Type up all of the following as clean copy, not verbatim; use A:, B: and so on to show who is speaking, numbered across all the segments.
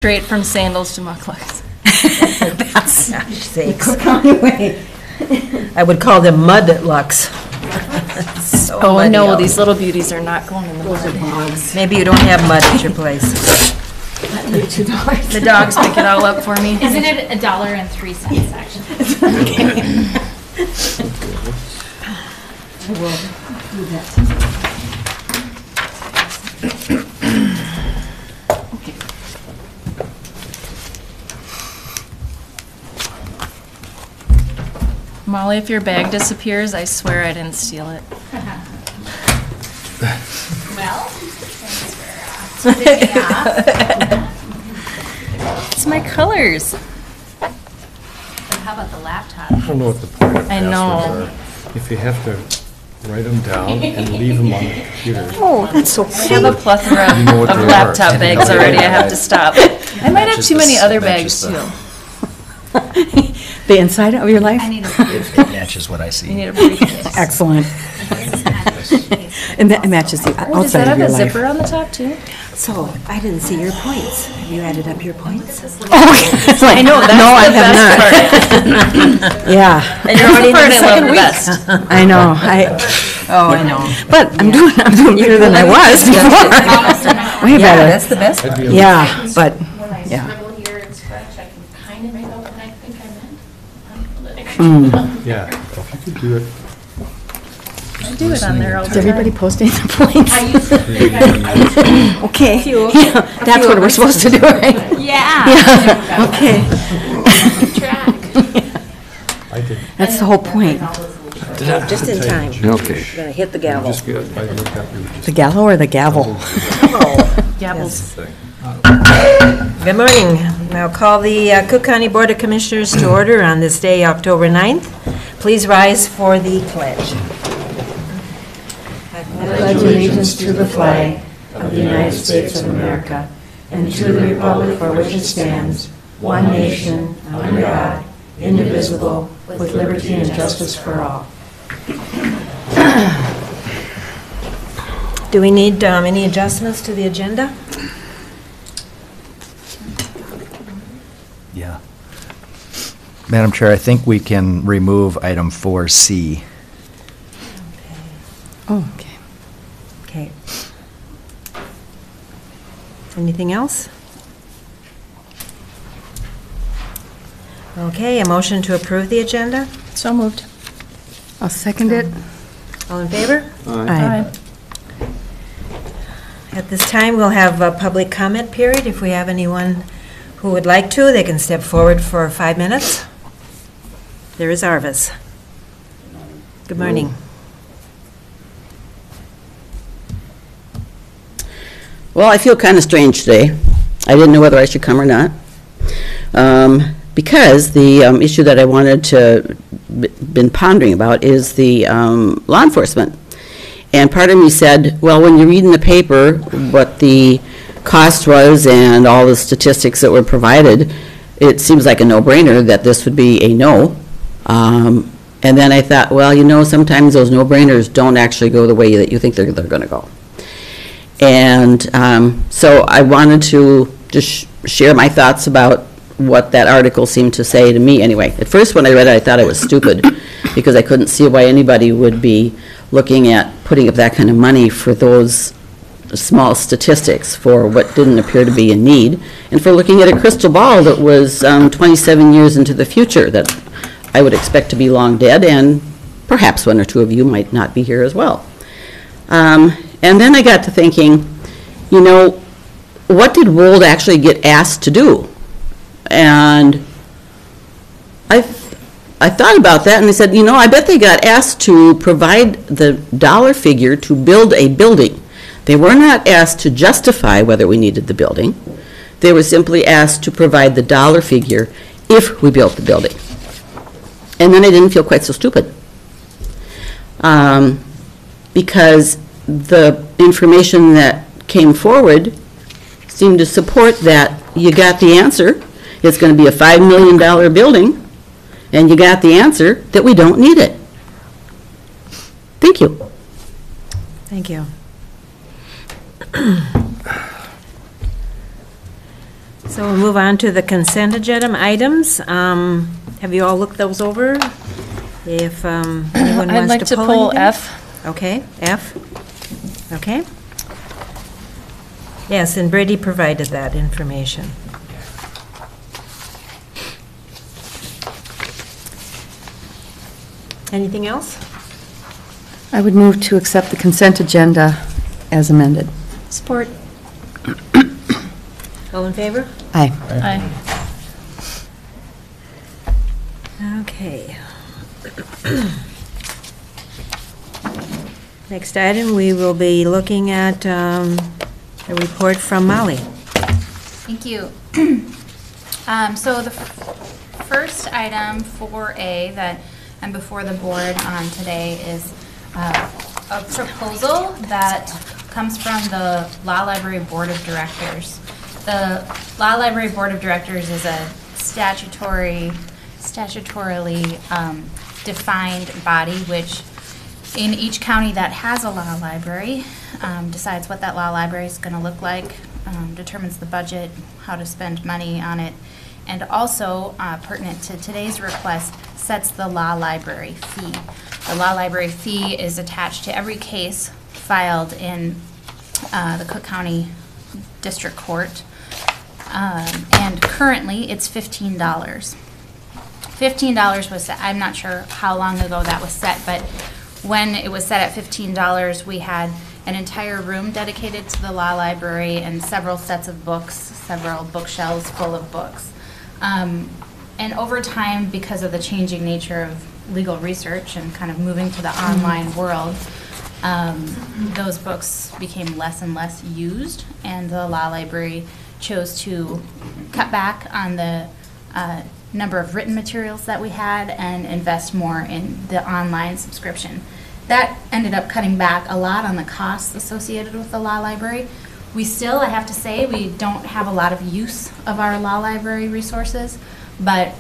A: Straight from sandals to mucklucks.
B: That's sakes. I would call them mudlucks. So
A: Oh
B: muddy
A: no,
B: out.
A: these little beauties are not going in the mud.
B: Maybe you don't have mud at your place.
A: The dogs pick it all up for me.
C: Isn't it $1.03 actually?
D: I will do that.
A: Molly, if your bag disappears, I swear I didn't steal it.
C: Well, thanks for tipping me off.
A: It's my colors.
C: But how about the laptop?
E: I don't know what the point of
A: I know.
E: passwords are. If you have to write them down and leave them on the computer.
B: Oh, that's so
A: I have a plethora
E: You know what
A: of
E: they are.
A: laptop bags already. I have to stop. I might have too many other bags too.
D: The inside of your life?
C: I need a
F: It matches what I
A: You
F: see.
A: need a briefcase.
D: Excellent. And that matches the
A: Oh, does that
D: outside
A: have
D: of your
A: a
D: life.
A: zipper on the top too?
B: So, I didn't see your points. Have you added up your points?
A: I know, that's
D: No, I
A: the
D: have
A: best part.
D: Yeah,
B: And you're already in the
A: Part I love
B: second
A: the
B: week.
A: best.
D: I know.
B: Oh, I know.
D: But I'm doing better than I was before. Way
B: Yeah,
D: better.
B: that's the best part.
D: Yeah, but,
C: When I
D: yeah.
C: scribble here and scratch, I can kind of make out what I think I meant. Analytic.
E: Yeah, if you could do it.
A: I do it on there all the
D: Is
A: time.
D: everybody posting the points?
C: I used to think I used to.
D: Okay. Yeah, that's what we're supposed to do, right?
C: Yeah.
D: Yeah, okay.
C: Track.
E: I did.
D: That's the whole point.
B: Just in time.
E: Okay.
B: You're gonna hit the gavel.
E: Just good. I looked up and just
D: The gavel or the gavel?
A: Gavels.
E: thing.
B: Good morning. I'll call the Cook County Board of Commissioners to order on this day, October 9th. Please rise for the pledge.
D: I pledge allegiance to the flag of the United States of America and to the republic for which it stands, one nation, under God, indivisible, with liberty and justice for all.
B: Do we need any adjustments to the agenda?
F: Yeah. Madam Chair, I think we can remove item 4C.
D: Oh, okay.
B: Okay. Anything else? Okay, a motion to approve the agenda?
A: So moved.
D: I'll second it.
B: All in favor?
D: Aye.
B: At this time, we'll have a public comment period. If we have anyone who would like to, they can step forward for 5 minutes. There is Arvis. Good morning.
G: Well, I feel kind of strange today. I didn't know whether I should come or not. Because the issue that I wanted to, been pondering about is the law enforcement. And part of me said, well, when you read in the paper what the cost was and all the statistics that were provided, it seems like a no-brainer that this would be a no. And then I thought, well, you know, sometimes those no-brainers don't actually go the way that you think they're going to go. And so I wanted to just share my thoughts about what that article seemed to say to me anyway. At first when I read it, I thought it was stupid because I couldn't see why anybody would be looking at putting up that kind of money for those small statistics for what didn't appear to be a need, and for looking at a crystal ball that was 27 years into the future that I would expect to be long dead, and perhaps one or two of you might not be here as well. And then I got to thinking, you know, what did Wold actually get asked to do? And I thought about that, and I said, you know, I bet they got asked to provide the dollar figure to build a building. They were not asked to justify whether we needed the building. They were simply asked to provide the dollar figure if we built the building. And then I didn't feel quite so stupid. Because the information that came forward seemed to support that you got the answer. It's going to be a $5 million building, and you got the answer that we don't need it. Thank you.
B: Thank you. So we'll move on to the consent agenda items. Have you all looked those over? If anyone
A: I'd
B: wants
A: like
B: to
A: to
B: pull
A: pull
B: anything?
A: F.
B: Okay, F. Okay. Yes, and Brady provided that information. Anything else?
D: I would move to accept the consent agenda as amended.
A: Support.
B: All in favor?
D: Aye.
A: Aye.
B: Okay. Next item, we will be looking at a report from Molly.
H: Thank you. So the first item, 4A, that I'm before the board on today is a proposal that comes from the Law Library Board of Directors. The Law Library Board of Directors is a statutorily defined body which in each county that has a law library decides what that law library is going to look like, determines the budget, how to spend money on it, and also pertinent to today's request, sets the law library fee. The law library fee is attached to every case filed in the Cook County District Court, and currently it's $15. $15 was set. I'm not sure how long ago that was set, but when it was set at $15, we had an entire room dedicated to the law library and several sets of books, several bookshelves full of books. And over time, because of the changing nature of legal research and kind of moving to the online world, those books became less and less used, and the law library chose to cut back on the number of written materials that we had and invest more in the online subscription. That ended up cutting back a lot on the costs associated with the law library. We still, I have to say, we don't have a lot of use of our law library resources, but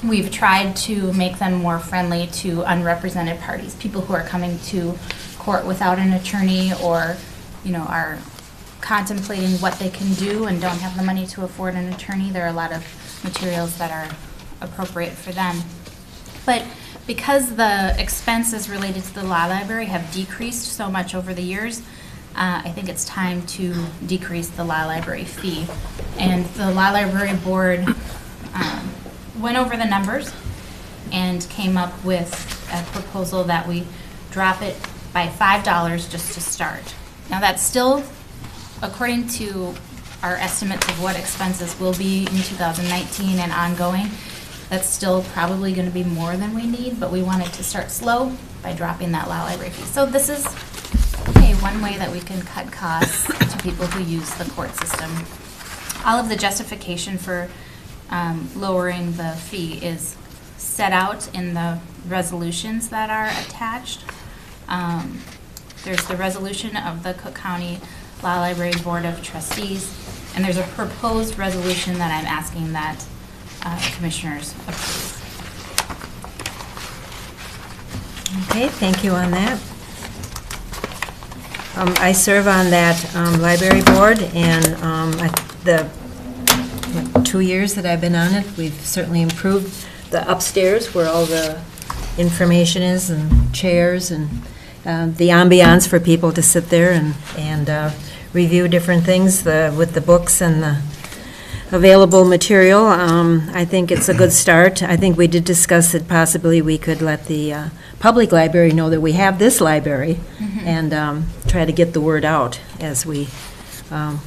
H: we've tried to make them more friendly to unrepresented parties, people who are coming to court without an attorney or, are contemplating what they can do and don't have the money to afford an attorney. There are a lot of materials that are appropriate for them. But because the expenses related to the law library have decreased so much over the years, I think it's time to decrease the law library fee. And the law library board went over the numbers and came up with a proposal that we drop it by $5 just to start. Now that's still, according to our estimates of what expenses will be in 2019 and ongoing, that's still probably going to be more than we need, but we wanted to start slow by dropping that law library fee. So this is one way that we can cut costs to people who use the court system. All of the justification for lowering the fee is set out in the resolutions that are attached. There's the resolution of the Cook County Law Library Board of Trustees, and there's a proposed resolution that I'm asking that commissioners approve.
B: Okay, thank you on that. I serve on that library board, and the 2 years that I've been on it, we've certainly improved the upstairs where all the information is and chairs and the ambiance for people to sit there and review different things with the books and the available material. I think it's a good start. I think we did discuss that possibly we could let the public library know that we have this library and try to get the word out as we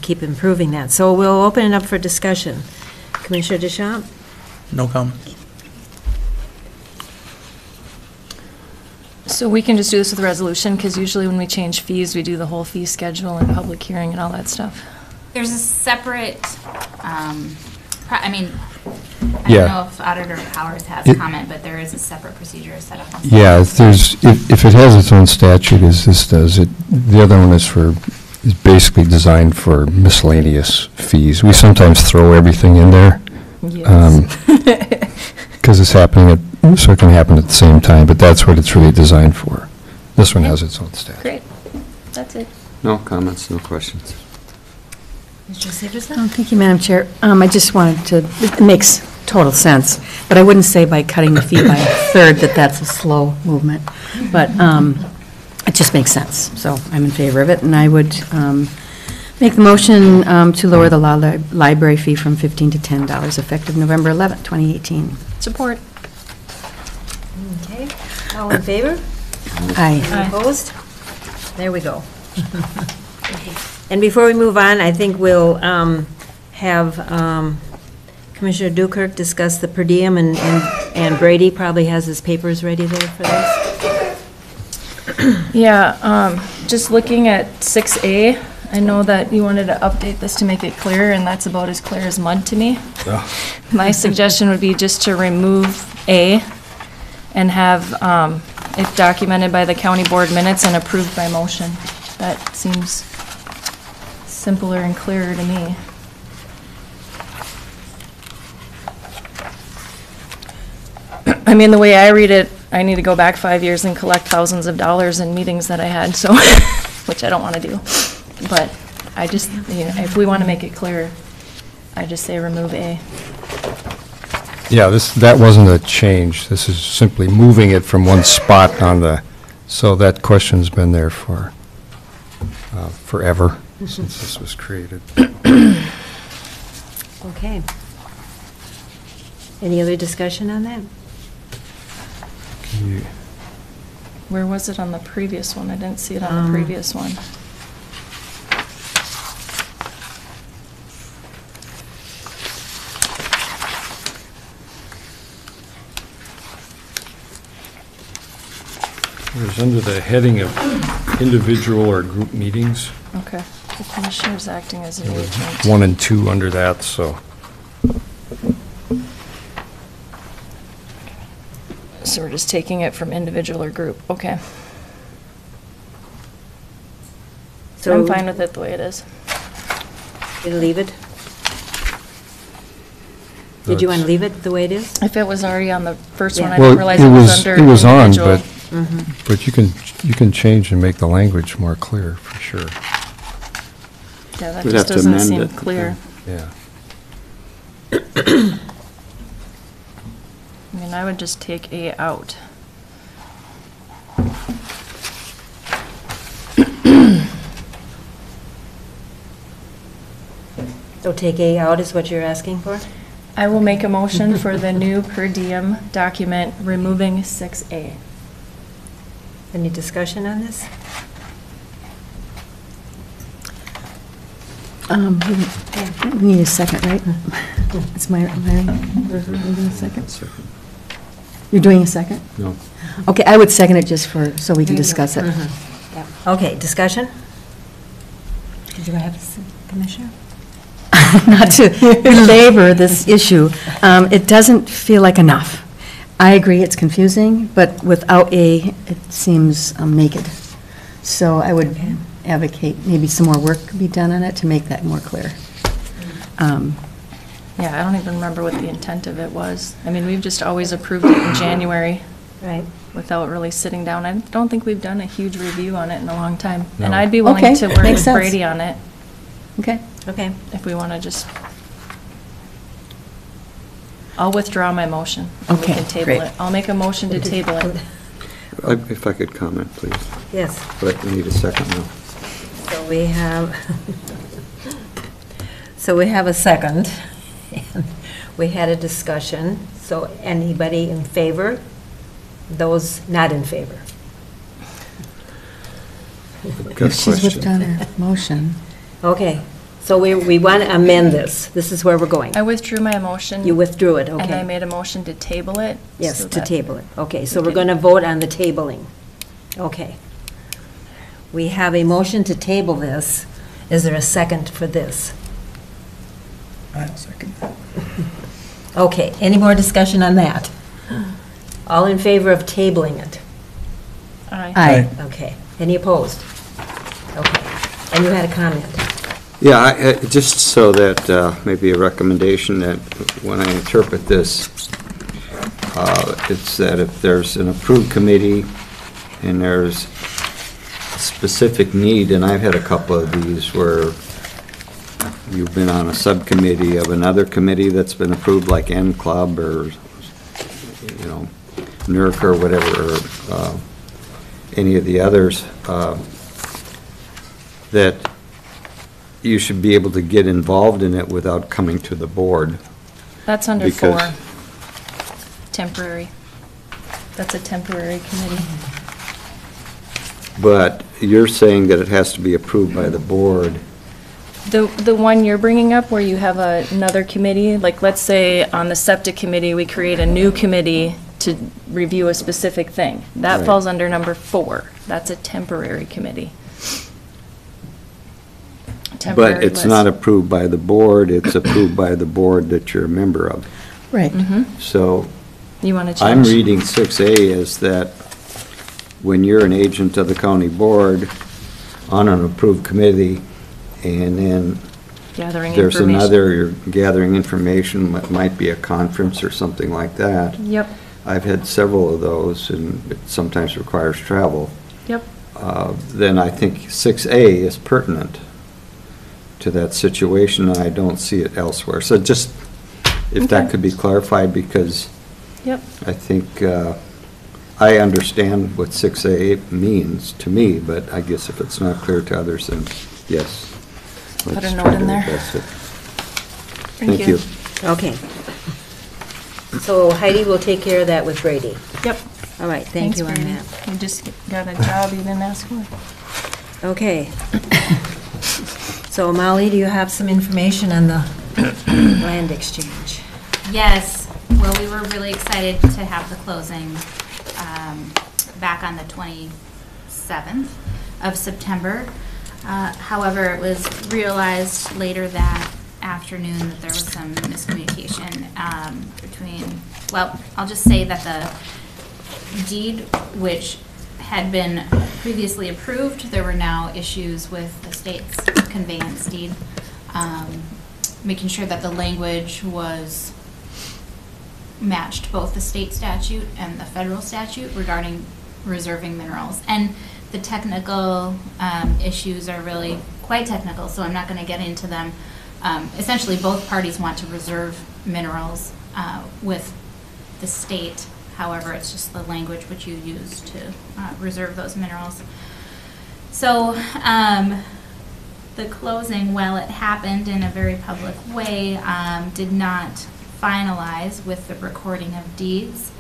B: keep improving that. So we'll open it up for discussion. Commissioner Deschamps?
I: No comment.
A: So we can just do this with a resolution, because usually when we change fees, we do the whole fee schedule and public hearing and all that stuff.
H: There's a separate, I don't
E: Yeah.
H: know if Auditor Powers has comment, but there is a separate procedure set up.
E: Yeah, if it has its own statute, as this does, the other one is basically designed for miscellaneous fees. We sometimes throw everything in there.
A: Yes.
E: Because it's happening, so it can happen at the same time, but that's what it's really designed for. This one has its own statute.
A: Great. That's it.
J: No comments, no questions.
B: Mr. Severson?
D: Thank you, Madam Chair. I just wanted to, it makes total sense, but I wouldn't say by cutting the fee by a third that that's a slow movement. But it just makes sense, so I'm in favor of it, and I would make the motion to lower the library fee from $15 to $10, effective November 11th, 2018.
A: Support.
B: Okay, all in favor?
D: Aye.
B: Any opposed? There we go. And before we move on, I think we'll have Commissioner Dukirk discuss the per diem, and Brady probably has his papers ready there for this.
A: Yeah, just looking at 6A, I know that you wanted to update this to make it clearer, and that's about as clear as mud to me. My suggestion would be just to remove A and have it documented by the county board minutes and approved by motion. That seems simpler and clearer to me. I mean, the way I read it, I need to go back 5 years and collect thousands of dollars in meetings that I had, so, which I don't want to do. But I just, you know, if we want to make it clear, I just say remove A.
E: Yeah, that wasn't a change. This is simply moving it from one spot on the, so that question's been there for forever, since this was created.
B: Okay. Any other discussion on that?
E: Can you-
A: Where was it on the previous one? I didn't see it on the previous one.
E: It was under the heading of individual or group meetings.
A: Okay. The commissioner's acting as an
E: There was
A: agent.
E: 1 and 2 under that, so.
A: So we're just taking it from individual or group, okay.
B: So
A: I'm fine with it the way it is.
B: you leave it? Did you want to leave it the way it is?
A: If it was already on the first one, I
B: Yeah.
A: didn't
E: Well,
A: realize it was under
E: it was on,
A: individual.
E: but you can change and make the language more clear, for sure.
A: Yeah, that
I: We'd
A: just
I: have to
A: doesn't
I: amend
A: seem
I: it,
A: clear.
E: Yeah.
A: I mean, I would just take A out.
B: So take A out is what you're asking for?
A: I will make a motion for the new per diem document removing 6A.
B: Any discussion on this?
D: We need a second, right? It's my, am I doing a second? You're doing a second?
I: No.
D: Okay, I would second it just for, so we can discuss it.
B: Okay, discussion? Did you have a Commissioner?
D: Not to belabor this issue, it doesn't feel like enough. I agree, it's confusing, but without A, it seems naked. So I would advocate maybe some more work could be done on it to make that more clear.
A: Yeah, I don't even remember what the intent of it was. I mean, we've just always approved it in January
B: Right.
A: without really sitting down. I don't think we've done a huge review on it in a long time. And
E: No.
A: I'd be willing
D: Okay,
A: to work
D: makes
A: with
D: sense.
A: Brady on it
D: Okay?
B: Okay.
A: if we want to just, I'll withdraw my motion. and
D: Okay,
A: We can table
D: great.
A: it. I'll make a motion to table it.
I: If I could comment, please.
B: Yes.
I: But we need a second now.
B: So we have, a second. We had a discussion. So anybody in favor? Those not in favor?
I: Good
D: She's
I: question.
D: withdrawn her motion.
B: Okay, so we want to amend this. This is where we're going.
A: I withdrew my motion.
B: You withdrew it, okay.
A: And I made a motion to table it.
B: Yes,
A: so
B: to
A: that-
B: table it. Okay, so
A: we
B: we're
A: can-
B: going to vote on the tabling. Okay. We have a motion to table this. Is there a second for this?
F: I'll second that.
B: Okay, any more discussion on that? All in favor of tabling it?
A: Aye.
D: Aye.
B: Okay. Any opposed? Okay. And you had a comment?
I: Yeah, just so that, maybe a recommendation that when I interpret this, it's that if there's an approved committee and there's a specific need, and I've had a couple of these where you've been on a subcommittee of another committee that's been approved, like N Club or, NERC or whatever, or any of the others, that you should be able to get involved in it without coming to the board.
A: That's under
I: Because-
A: 4. Temporary. That's a temporary committee.
I: But you're saying that it has to be approved by the board.
A: The one you're bringing up where you have another committee, like let's say on the septic committee, we create a new committee to review a specific thing. That
I: Right.
A: falls under number 4. That's a temporary committee.
I: But
A: Temporary
I: it's
A: list.
I: not approved by the board, it's approved by the board that you're a member of.
G: Right.
I: So
A: You want to change?
I: I'm reading 6A as that when you're an agent of the county board on an approved committee, and then
A: Gathering
I: there's
A: information.
I: another, you're gathering information, it might be a conference or something like that.
A: Yep,
I: I've had several of those, and it sometimes requires travel.
A: yep.
I: Then I think 6A is pertinent to that situation, and I don't see it elsewhere. So just, if that
A: Okay.
I: could be clarified, because
A: Yep.
I: I think, I understand what 6A means to me, but I guess if it's not clear to others, then yes.
A: Put
I: let's
A: a
I: try
A: note
I: to
A: in there.
I: address it.
A: Thank you.
B: Okay. So Heidi will take care of that with Brady.
A: Yep.
B: All right, thank you on
A: Brady.
B: that.
A: You just got a job you didn't ask for.
B: Okay. So Molly, do you have some information on the land exchange?
H: Yes, well, we were really excited to have the closing back on the 27th of September. However, it was realized later that afternoon that there was some miscommunication between, well, I'll just say that the deed, which had been previously approved, there were now issues with the state's conveyance deed, making sure that the language was matched both the state statute and the federal statute regarding reserving minerals. And the technical issues are really quite technical, so I'm not going to get into them. Essentially, both parties want to reserve minerals with the state. However, it's just the language which you use to reserve those minerals. So the closing, while it happened in a very public way, did not finalize with the recording of deeds.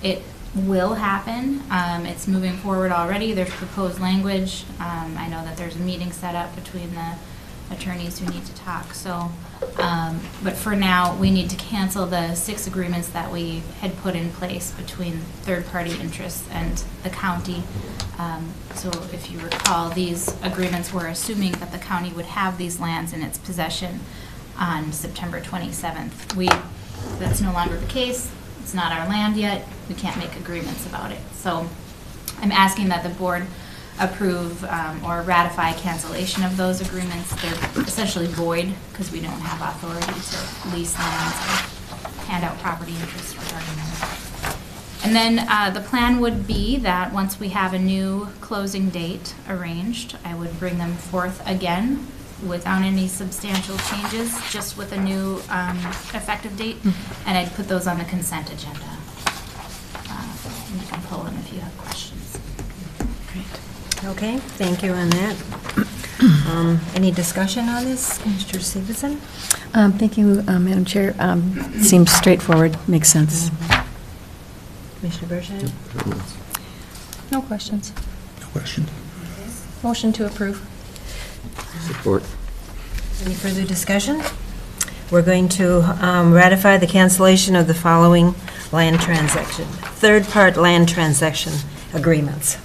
H: It will happen. It's moving forward already. There's proposed language. I know that there's a meeting set up between the attorneys who need to talk. So, but for now, we need to cancel the 6 agreements that we had put in place between third-party interests and the county. So if you recall, these agreements were assuming that the county would have these lands in its possession on September 27th. That's no longer the case. It's not our land yet. We can't make agreements about it. So I'm asking that the board approve or ratify cancellation of those agreements. They're essentially void because we don't have authority to lease lands or hand out property interests regarding them. And then the plan would be that once we have a new closing date arranged, I would bring them forth again without any substantial changes, just with a new effective date, and I'd put those on the consent agenda. You can pull them if you have questions.
B: Okay, thank you on that. Any discussion on this, Mr. Stevenson?
D: Thank you, Madam Chair. Seems straightforward, makes sense.
B: Commissioner Bergeron?
A: No questions.
J: No question.
A: Motion to approve.
I: Support.
B: Any further discussion? We're going to ratify the cancellation of the following land transaction, third-part land transaction agreements.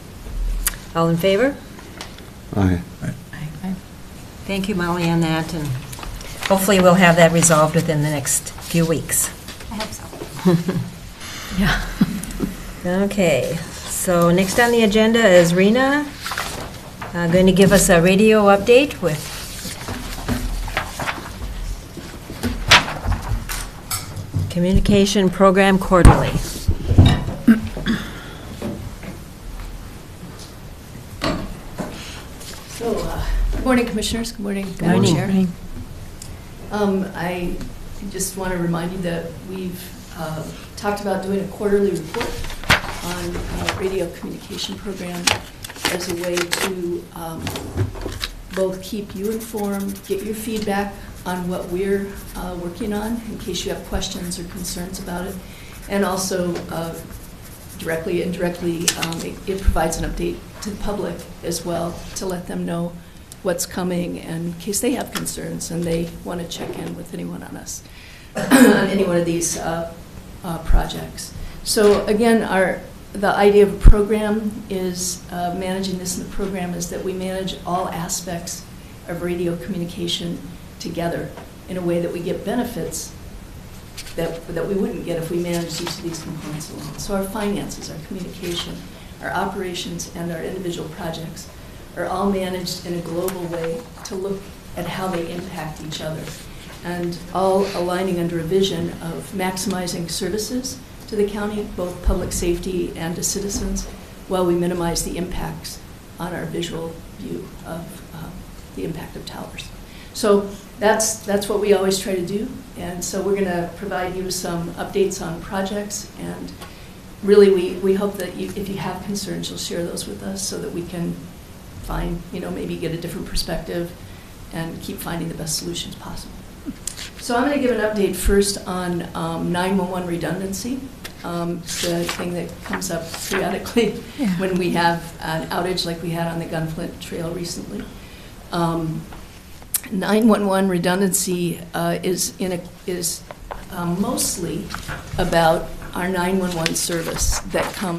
B: All in favor?
I: Aye.
B: Thank you, Molly, on that, and hopefully we'll have that resolved within the next few weeks.
H: I hope so.
D: Yeah.
B: Okay, so next on the agenda is Rena going to give us a radio update with Communication Program Quarterly.
K: Good morning, Commissioners. Good morning,
B: Good
K: Madam
B: morning.
K: Chair.
J: I just want to remind you that we've talked about doing a quarterly report on radio communication program as a way to both keep you informed, get your feedback on what we're working on, in case you have questions or concerns about it, and also directly and indirectly, it provides an update to the public as well to let them know what's coming and in case they have concerns and they want to check in with anyone on us, on any one of these projects. So again, the idea of a program is, managing this in the program is that we manage all aspects of radio communication together in a way that we get benefits that we wouldn't get if we managed each of these components alone. So our finances, our communication, our operations, and our individual projects are all managed in a global way to look at how they impact each other, and all aligning under a vision of maximizing services to the county, both public safety and to citizens, while we minimize the impacts on our visual view of the impact of towers. So that's what we always try to do, and so we're going to provide you some updates on projects, and really we hope that if you have concerns, you'll share those with us so that we can find, maybe get a different perspective and keep finding the best solutions possible. So I'm going to give an update first on 911 redundancy. It's the thing that comes up periodically when we have an outage like we had on the Gunflint Trail recently. 911 redundancy is mostly about our 911 service that